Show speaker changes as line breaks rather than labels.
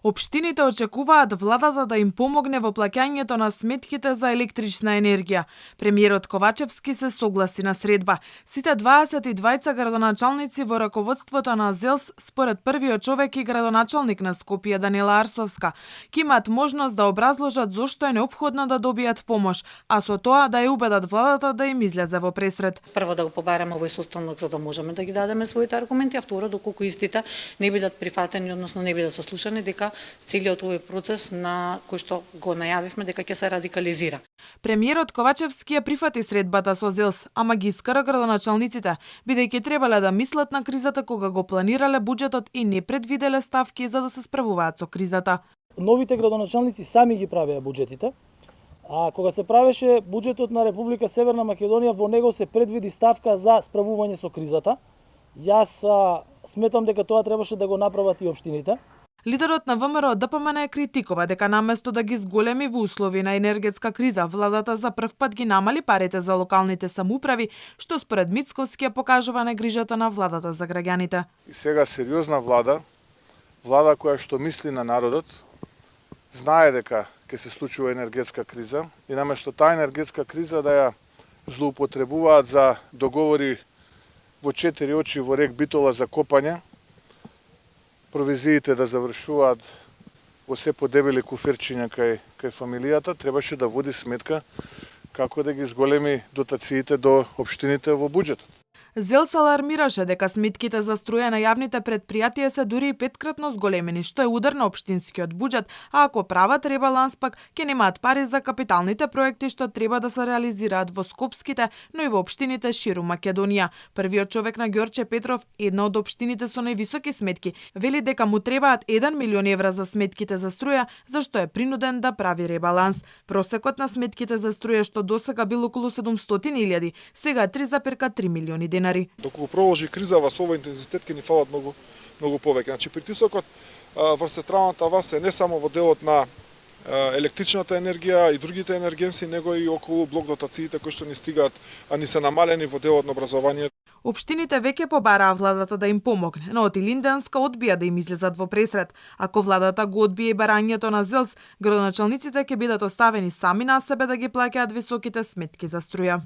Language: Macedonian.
Општините очекуваат владата да им помогне во плаќањето на сметките за електрична енергија. Премиерот Ковачевски се согласи на средба. Сите 22 градоначалници во раководството на ЗЕЛС, според првиот човек и градоначалник на Скопје Данила Арсовска, ќе имаат можност да образложат зошто е неопходно да добијат помош, а со тоа да ја убедат владата да им излезе во пресред.
Прво да го побараме овој состанок за да можеме да ги дадеме своите аргументи, а второ доколку истите не бидат прифатени, односно не бидат сослушани, дека целиот овој процес на кој што го најавивме дека ќе се радикализира.
Премиерот Ковачевски ја прифати средбата со ЗЕЛС, ама ги искара градоначалниците, бидејќи требале да мислат на кризата кога го планирале буџетот и не предвиделе ставки за да се справуваат со кризата.
Новите градоначалници сами ги правеа буџетите, а кога се правеше буџетот на Република Северна Македонија, во него се предвиди ставка за справување со кризата. Јас сметам дека тоа требаше да го направат и општините.
Лидерот на ВМРО ДПМН критикува дека наместо да ги зголеми во услови на енергетска криза, владата за прв пат ги намали парите за локалните самоуправи, што според Мицковски ја покажува негрижата на владата за граѓаните.
И сега сериозна влада која што мисли на народот, знае дека ќе се случува енергетска криза и наместо таа енергетска криза да ја злоупотребуваат за договори во 4 очи во рек Битола за копање, провизиите да завршуваат во се подебели куферчиња кај фамилијата, требаше да води сметка како да ги зголеми дотациите до општините во буџетот.
ЗЕЛС алармираше дека сметките за струја на јавните претпријатија се дури и 5-кратно зголемени, што е удар на општинскиот буџет, а ако прават ребаланс пак ќе немаат пари за капиталните проекти што треба да се реализираат во скопските, но и во општините ширум Македонија. Првиот човек на Ѓорче Петров, една од општините со највисоки сметки, вели дека му требаат 1 милион евра за сметките за струја, зашто е принуден да прави ребаланс. Просекот на сметките за струја што досега бил околу 700.000, сега е 3,3 милиони денари.
Доколку продолжи кризава со овој интензитет ќе ни фалат многу повеќе. Значи притисокот врз централната власт е не само во делот на електричната енергија и другите енергенси, него и околу блок дотациите кои што ни стигаат, а ни се намалени во делот на образованието.
Општините веќе побараа владата да им помогне, но Отилинденска одбија да им излезат во пресред. Ако владата го одбие барањето на ЗЕЛС, градоначалниците ќе бидат оставени сами на себе да ги плаќаат високите сметки за струја.